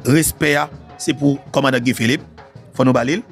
respect, c'est pour commandant Guy Philippe, faut nous balil.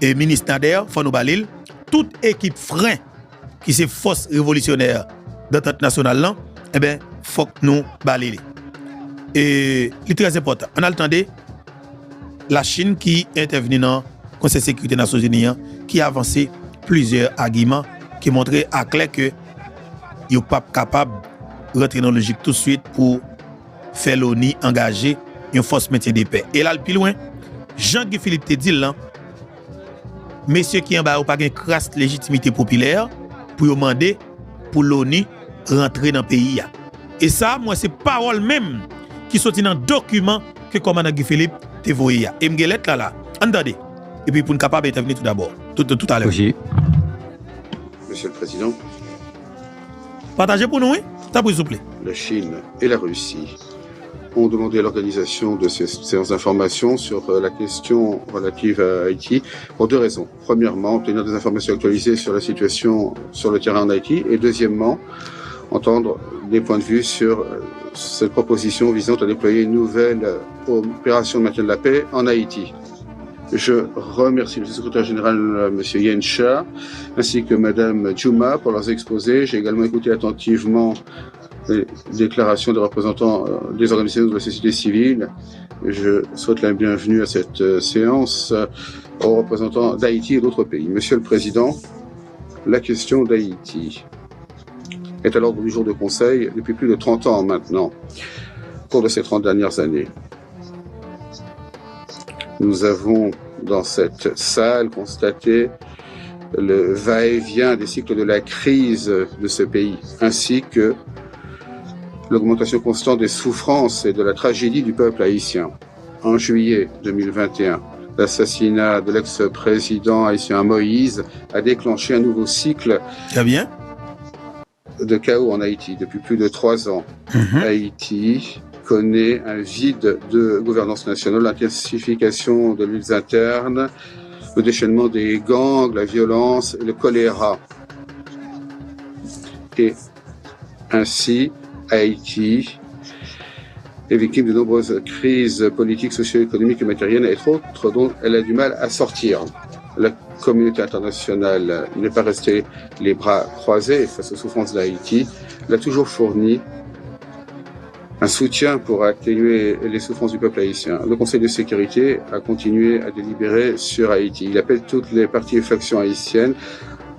Et ministre Nader, faut nous balil. Toute équipe frein qui c'est force révolutionnaire d'entente nationale là, eh ben, faut que nous balil. Et c'est très important. On a entendu la Chine qui est intervenue dans le Conseil de sécurité des Nations Unies, qui a avancé plusieurs arguments qui montraient à clair que il n'est pas capable de rentrer dans la logique tout de suite pour faire l'ONU engager une force maintien de paix. Et là, le plus loin, Jean-Guy Philippe te dit là, messieurs qui en bas n'ont pas une crasse légitimité populaire pour demander pour l'ONU rentrer dans le pays. Et ça, moi, c'est parole même qui sont dans le document que le commandant Guy Philippe te voyé. Et m'gelet là, entendez. Et puis pour nous capable d'intervenir tout d'abord, tout à l'heure. Oui. Monsieur le Président. Partagez pour nous, oui? T'as pris, s'il vous plaît. La Chine et la Russie ont demandé l'organisation de ces séances d'information sur la question relative à Haïti pour deux raisons. Premièrement, obtenir des informations actualisées sur la situation sur le terrain en Haïti et deuxièmement, entendre des points de vue sur cette proposition visant à déployer une nouvelle opération de maintien de la paix en Haïti. Je remercie le secrétaire général, M. Yen Cha, ainsi que Mme Djouma pour leurs exposés. J'ai également écouté attentivement les déclarations des représentants des organisations de la société civile. Je souhaite la bienvenue à cette séance aux représentants d'Haïti et d'autres pays. Monsieur le Président, la question d'Haïti est à l'ordre du jour de Conseil depuis plus de 30 ans maintenant, au cours de ces 30 dernières années. Nous avons dans cette salle constaté le va-et-vient des cycles de la crise de ce pays, ainsi que l'augmentation constante des souffrances et de la tragédie du peuple haïtien. En juillet 2021, l'assassinat de l'ex-président haïtien Moïse a déclenché un nouveau cycle de chaos en Haïti depuis plus de 3 ans. Haïti connaît un vide de gouvernance nationale, l'intensification de luttes internes, le déchaînement des gangs, la violence, le choléra. Et ainsi, Haïti est victime de nombreuses crises politiques, socio-économiques et matérielles, et autres dont elle a du mal à sortir. La communauté internationale n'est pas restée les bras croisés face aux souffrances d'Haïti. Elle a toujours fourni un soutien pour atténuer les souffrances du peuple haïtien. Le Conseil de sécurité a continué à délibérer sur Haïti. Il appelle toutes les parties et factions haïtiennes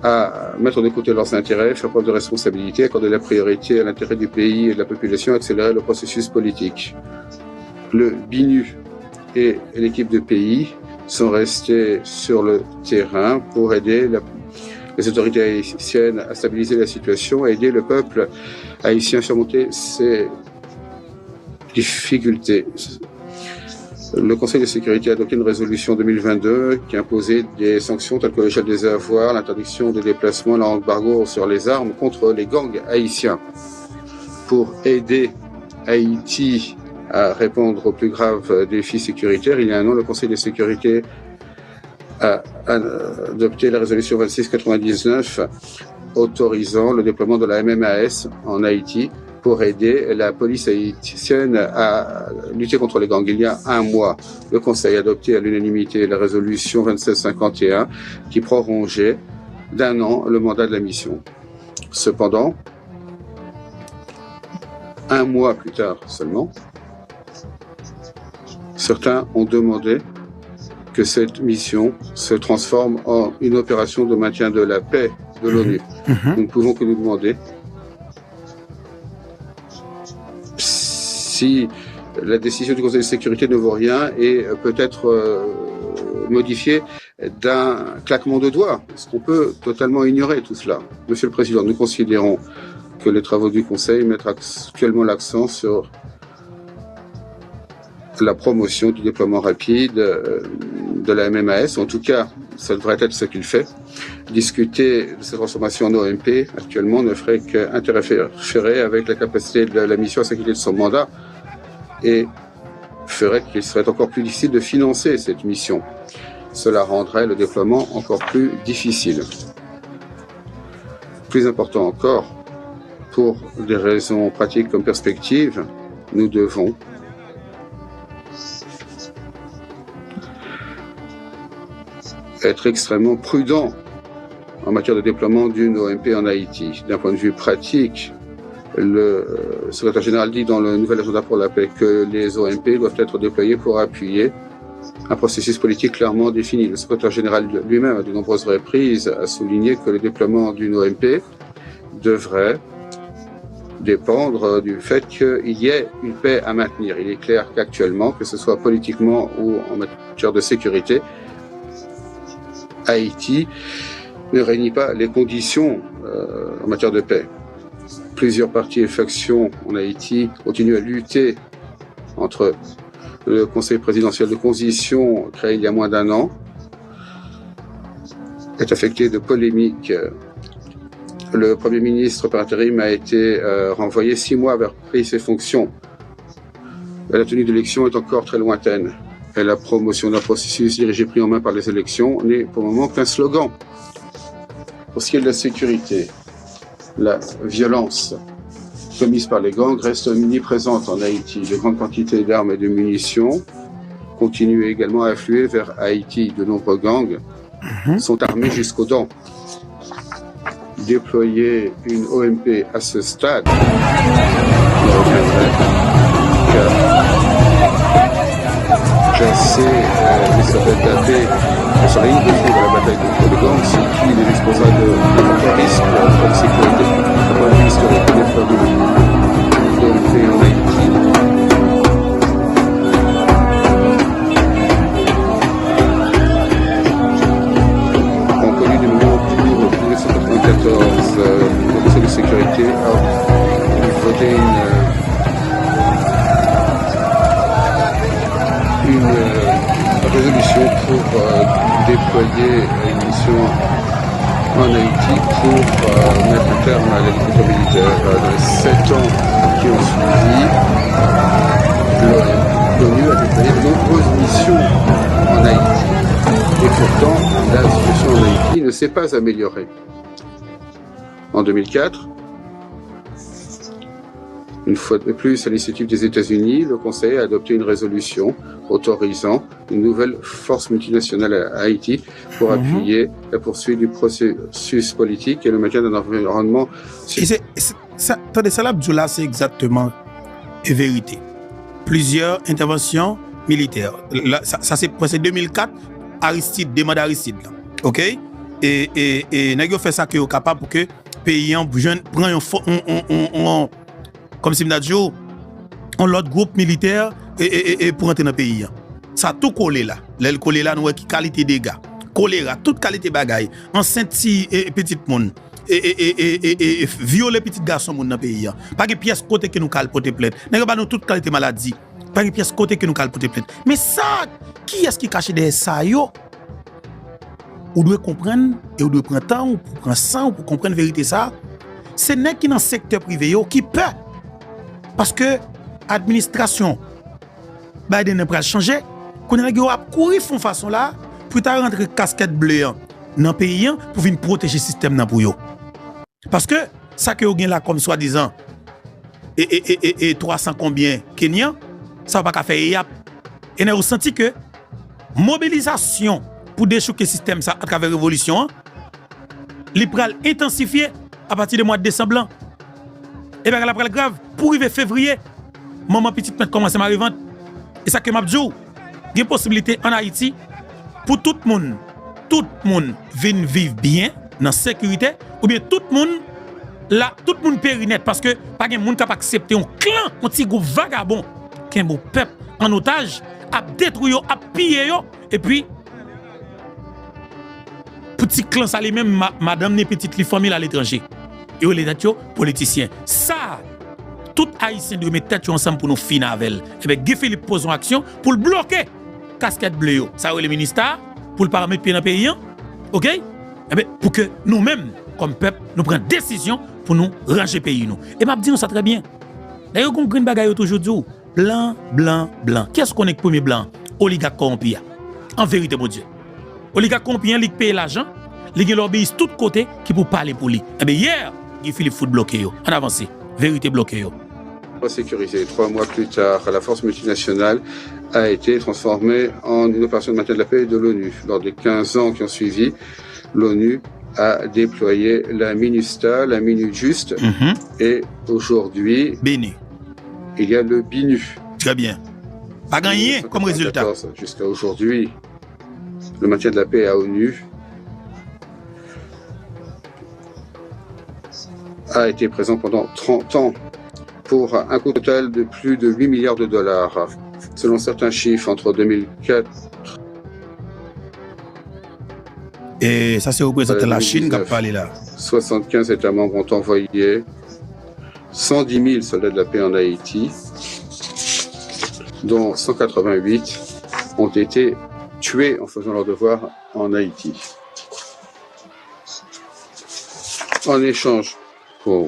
à mettre de côté leurs intérêts, faire preuve de responsabilité, accorder la priorité à l'intérêt du pays et de la population, accélérer le processus politique. Le BINU et l'équipe de pays sont restés sur le terrain pour aider les autorités haïtiennes à stabiliser la situation, à aider le peuple haïtien à surmonter ses difficultés. Le Conseil de sécurité a adopté une résolution 2022 qui imposait des sanctions telles que le gel des avoirs, l'interdiction des déplacements, l'embargo sur les armes contre les gangs haïtiens. Pour aider Haïti à répondre aux plus graves défis sécuritaires, il y a un an, le Conseil de sécurité a adopté la résolution 2699 autorisant le déploiement de la MMAS en Haïti pour aider la police haïtienne à lutter contre les gangs. Il y a un mois, le Conseil a adopté à l'unanimité la résolution 2751 qui prolongeait d'1 an le mandat de la mission. Cependant, 1 mois plus tard seulement, certains ont demandé que cette mission se transforme en une opération de maintien de la paix de l'ONU. Nous ne pouvons que nous demander si la décision du Conseil de sécurité ne vaut rien et peut être modifiée d'un claquement de doigts. Est-ce qu'on peut totalement ignorer tout cela? Monsieur le Président, nous considérons que les travaux du Conseil mettent actuellement l'accent sur la promotion du déploiement rapide de la MMAS. En tout cas, ça devrait être ce qu'il fait. Discuter de cette transformation en OMP actuellement ne ferait qu'interférer avec la capacité de la mission à s'inquiéter de son mandat et ferait qu'il serait encore plus difficile de financer cette mission. Cela rendrait le déploiement encore plus difficile. Plus important encore, pour des raisons pratiques comme perspective, nous devons être extrêmement prudent en matière de déploiement d'une OMP en Haïti. D'un point de vue pratique, le secrétaire général dit dans le nouvel agenda pour la paix que les OMP doivent être déployés pour appuyer un processus politique clairement défini. Le secrétaire général lui-même, à de nombreuses reprises, a souligné que le déploiement d'une OMP devrait dépendre du fait qu'il y ait une paix à maintenir. Il est clair qu'actuellement, que ce soit politiquement ou en matière de sécurité, Haïti ne réunit pas les conditions en matière de paix. Plusieurs partis et factions en Haïti continuent à lutter entre le Conseil présidentiel de transition, créé il y a moins d'1 an, est affecté de polémiques. Le Premier ministre par intérim a été renvoyé 6 mois après ses fonctions. La tenue d'élections est encore très lointaine. Et la promotion d'un processus dirigé pris en main par les élections n'est pour le moment qu'un slogan. Pour ce qui est de la sécurité, la violence commise par les gangs reste omniprésente en Haïti. De grandes quantités d'armes et de munitions continuent également à affluer vers Haïti. De nombreux gangs sont armés jusqu'aux dents. Déployer une OMP à ce stade n'a aucun intérêt, car chasser les soldats de la paix sur la ligne de front de la bataille contre les gangs, c'est qui les responsables d'importants risques pour la sécurité. D'un point de vue historique, les déploiement d'OMP en Haïti ont connu des moments plus lourds. En 1994, le Conseil de sécurité a voté une résolution pour déployer une mission en Haïti pour mettre un terme à l'agriculture militaire. Dans les 7 ans qui ont suivi, l'ONU a déployé de nombreuses missions en Haïti. Et pourtant, la situation en Haïti ne s'est pas améliorée. En 2004, une fois de plus, à l'initiative des États-Unis, le Conseil a adopté une résolution autorisant une nouvelle force multinationale à Haïti pour appuyer la poursuite du processus politique et le maintien d'un environnement... Attendez, ça là, Abdoula, c'est exactement la vérité. Plusieurs interventions militaires. Là, ça c'est 2004, Aristide, demande Aristide. Là. OK? Et nous avons fait ça qui est capable pour que pays prend comme si on l'autre groupe militaire et pour entrer dans le pays. Ça a tout collé là. L'aile collé là, nous avons qualité des gars. Choléra, toute qualité bagaille. Enceinte et petit monde. Et violer petit garçon dans le pays. Pas de pièce côté que nous cal porter plainte. Nous pas nous toute qualité maladie. Pas de pièce côté que nous cal porter plainte. Mais ça, qui est-ce qui cache derrière ça yo? Vous devez comprendre et vous devez prendre temps pour prendre ça pour comprendre la vérité ça. C'est n'est qui dans le secteur privé yo qui peut. Parce que l'administration Biden n'a pas changé. Qu'on a courir font façon là pour rentrer casquette bleue dans le pays pour venir protéger le système pour yo. Parce que ça que vous avez là comme soi-disant et 300 combien Kenyans, ça va pas faire yap. Et nous avons senti que mobilisation pour déchouquer le système ça à travers la révolution, il pral intensifier à partir du mois de décembre. Et bien après le grave, pour arriver février, maman petite mette commence à m'arriver. Et ça que m'a dit, il y a une possibilité en Haïti pour tout le monde vienne vivre bien, dans la sécurité, ou bien tout le monde périnette, parce que pas de monde capable d'accepter un clan, un petit groupe vagabond, qui est un peuple en otage, à détruire, à piller, et puis, petit clan, ça les même madame, les petites familles à l'étranger. Et les politiciens. Ça, tout Haïtien doit mettre tête ensemble pour nous finir avec. Et bien, Guy Philippe pose une action pour le bloquer. Casquette bleue. Ça, le ministère, pour le paramètre pied dans le pays. OK? Et bien, pour que nous-mêmes, comme peuple, nous prenions décision pour nous ranger le pays. Et je dis ça très bien. D'ailleurs, on a une bagaille toujours dit blanc, blanc, blanc. Qui est-ce qu'on est le premier blanc? Oligarque corrompu. En vérité, mon Dieu. Oligarque corrompu, il paye l'argent, il lobbyiste de tous côtés qui pour parler pour lui. Et bien, hier, Guy Philippe fout bloqué. En avance. Vérité bloquée. Sécurisé. 3 mois plus tard, la force multinationale a été transformée en une opération de maintien de la paix de l'ONU. Lors des 15 ans qui ont suivi, l'ONU a déployé la MINUSTA, la MINUJUST, et aujourd'hui, Béni. il y a le BINU. Très bien. Pas gagné comme résultat. Jusqu'à aujourd'hui, le maintien de la paix à ONU a été présent pendant 30 ans pour un coût total de plus de 8 milliards de dollars. Selon certains chiffres, entre 2004 et ça, c'est représentant la Chine qui a parlé là. 75 États membres ont envoyé 110 000 soldats de la paix en Haïti, dont 188 ont été tués en faisant leur devoir en Haïti. En échange pour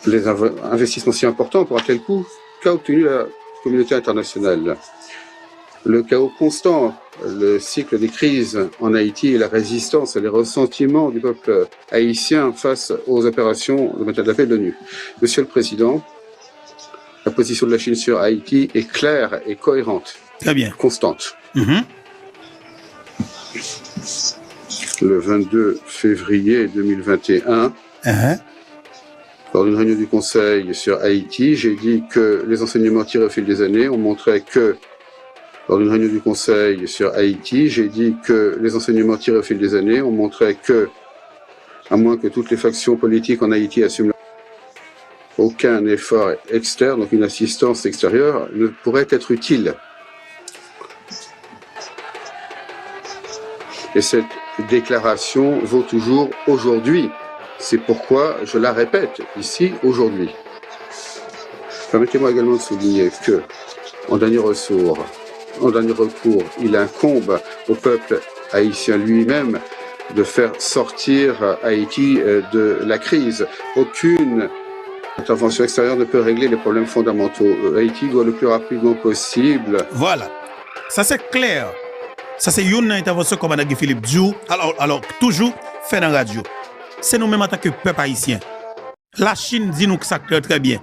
les investissements si importants pour un tel coût, qu'a obtenu la communauté internationale? Le chaos constant, le cycle des crises en Haïti et la résistance et les ressentiments du peuple haïtien face aux opérations de maintien de la paix de l'ONU. Monsieur le Président, la position de la Chine sur Haïti est claire et cohérente. Très bien. Constante. Le 22 février 2021, lors d'une réunion du Conseil sur Haïti, j'ai dit que les enseignements tirés au fil des années ont montré que lors d'une réunion du Conseil sur Haïti, j'ai dit que les enseignements tirés au fil des années ont montré que, à moins que toutes les factions politiques en Haïti assument aucun effort externe, donc une assistance extérieure, ne pourrait être utile. Et cette déclaration vaut toujours aujourd'hui. C'est pourquoi je la répète ici aujourd'hui. Permettez-moi également de souligner que, en dernier recours, il incombe au peuple haïtien lui-même de faire sortir Haïti de la crise. Aucune intervention extérieure ne peut régler les problèmes fondamentaux. Haïti doit le plus rapidement possible. Voilà. Ça c'est clair. Ça c'est une intervention comme Mme Philippe Diou. Alors toujours fait dans la radio. C'est nous-mêmes en tant que peuple haïtien. La Chine dit nous que ça clair très bien.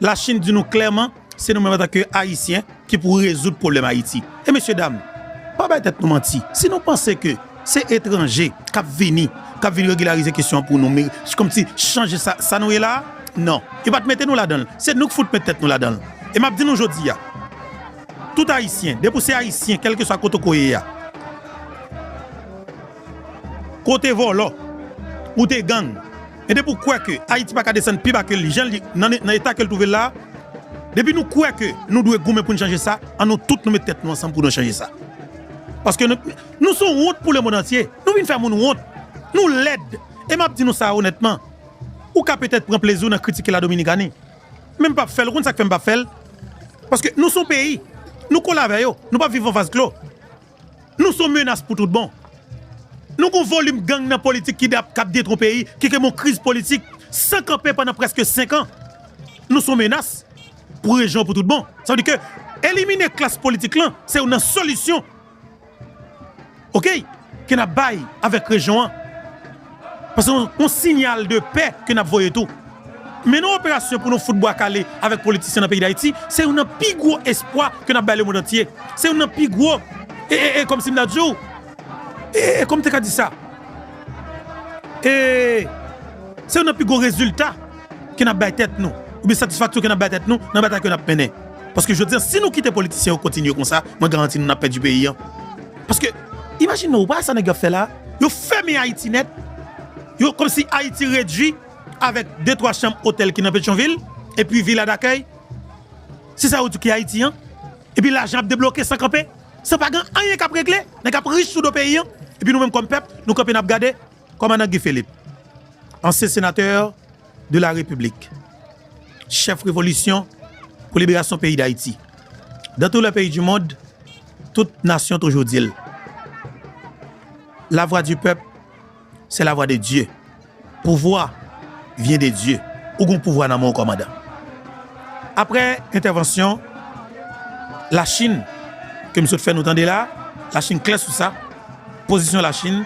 La Chine dit nous clairement, c'est nous-mêmes en tant que haïtiens qui pour résoudre le problème Haïti. Et messieurs, dames, pas peut-être nous mentir. Si nous pensons que c'est étranger qui viennent régulariser la question pour nous, mais comme si changer ça nous est là, non. Il va te mettre nous là-dedans. C'est nous qui faut mettre nous là-dedans. Et m'a dit nous aujourd'hui, tout haïtien, depuis c'est haïtien, quel que soit côté koye, côté volo, ou des gangs. Et depuis quoi que Haïti pas descendre plus bas que les gens dans l'état qu'elle trouve là, depuis nous quoi que nous devons gommer pour changer ça, nous tous nous mettre tête nous ensemble pour nous changer ça. Parce que nous sommes honte pour le monde entier. Nous venons faire mon honte. Nous l'aide. Et m'a dit nous ça honnêtement. Ou qu'à peut-être prendre plaisir à critiquer la Dominicaine. Même pas faire, ça fait pas faire. Parce que nous sommes pays. Nous collaborons avec eux. Nous pas vivre en vase clos. Nous sommes menaces pour tout le monde. Nous avons un volume gang dans la politique qui a détruit le pays, qui a une crise politique, sans camper pendant presque 5 ans. Nous sommes menaces pour les gens, pour tout le monde. Ça veut dire que éliminer la classe politique, c'est une solution. OK? Qui n'a pas avec la région. Parce qu'on signal de paix que nous voyons tout. Mais nos opérations pour nous football calé avec les politiciens dans le pays d'Haïti, c'est un plus gros espoir que nous avons le monde entier. C'est un plus gros. Et comme si nous avons dit, et comme tu as dit ça, et c'est un plus gros résultat que nous avons tête nous, ou bien satisfaction que nous avons tête nous, dans la bataille que nous avons menée. Parce que je veux dire, si nous quittons les politiciens, on continue comme ça, moi garantis nous avons perdu du pays. Parce que, imaginez-vous, pas ça nous fait là, ils ont fermé Haïti net, comme si Haïti réduit avec 2-3 chambres hôtels qui sont dans Pétionville, et puis villa d'accueil. C'est ça qui est haïtien. Et puis l'argent débloqué sans camper. C'est pas rien qu'à régler, nous avons riche sous nos pays. Et puis nous-mêmes comme peuple, nous camper n'a regardé comme Mme Guy Philippe, ancien sénateur de la République, chef révolution pour libération pays d'Haïti. Dans tous les pays du monde, toute nation toujours dit, la voix du peuple, c'est la voix de Dieu. Pouvoir vient de Dieu. Ou gon pouvoir dans mon commandant. Après intervention, la Chine, que M. fait nous entendre là, la Chine claire sur ça, position de la Chine,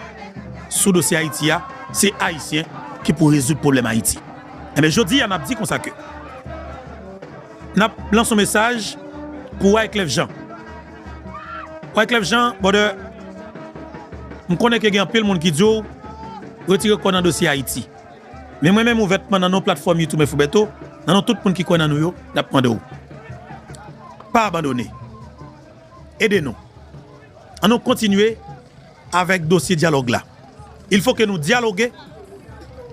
sous le dossier Haïti, c'est Haïtien qui pour résoudre le problème Haïti. Et bien, je dis, on a dit comme ça que, nous lançons un message pour Wyclef Jean. Wyclef Jean, bon de, je connais que y a un peu de monde qui dit retirer quoi dans le dossier Haïti. Mais moi-même, ouvertement dans nos plateformes YouTube et Foubeto, dans tout le monde qui connaît nous, n'a pas demandé. Pas abandonner. Aidez-nous. On nous continuer avec le dossier dialogue là. Il faut que nous dialoguions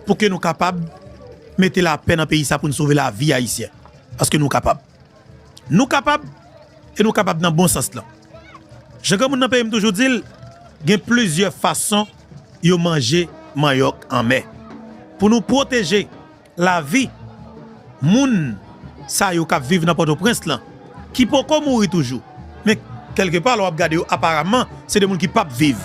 pour que nous soyons capables de mettre la peine dans le pays pour nous sauver la vie haïtienne. Parce que nous sommes capables. Nous sommes capables et nous sommes capables dans le bon sens là. Je comme dans le pays toujours dit, il y a plusieurs façons de manger manioc en mer. Pour nous protéger la vie, moun sa yo k'ap vivre dans Port-au-Prince là, qui peut mourir toujours. Mais quelque part, on regarde apparemment, c'est des gens qui ne peuvent pas vivre.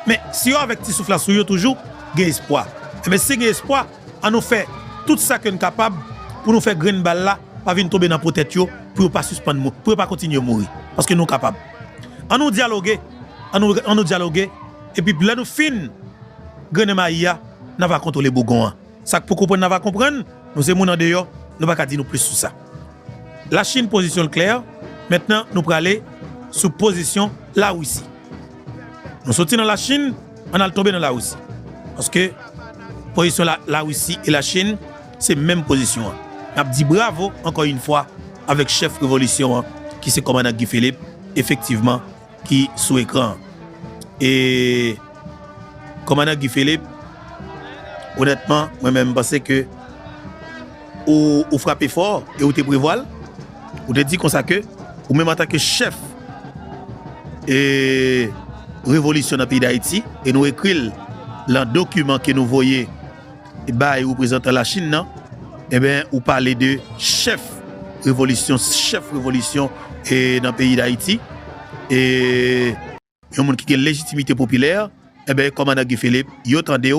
Mais si on avec petit souffle sur eux toujours, il y a espoir. Et bien si il y a espoir, on nous fait tout ça que nous sommes capables pour nous faire graine balle là, pas venir tomber dans la tête pour ne pas suspendre, pour ne pas continuer à mourir. Parce que nous sommes capables. On nous dialoguer, on nous dialoguer, et puis là nous fin, graine maïa, nous va contrôler Bougon. Ça pour comprendre, nous va comprendre, nous sommes en dehors, nous ne va pas dire plus sur ça. La Chine position claire, maintenant nous allons aller sous position la Russie. Nous sortons dans la Chine, on a tombé dans la Russie. Parce que position la Russie et la Chine, c'est même position. On a dit bravo encore une fois avec chef révolution qui c'est commandant Guy Philippe, effectivement, qui sous écran. Et commandant Guy Philippe, honnêtement, moi-même, je pense que ou frappez fort et ou te prévoile, ou te dit comme ça que, ou même en tant que chef et révolution dans le pays d'Haïti, et nous écrivons le document que nous voyons et représentant la Chine, non? Eh bien, ou parler de chef révolution et dans le pays d'Haïti, et un monde qui a une légitimité populaire, eh bien, commandant Guy Philippe, il attendait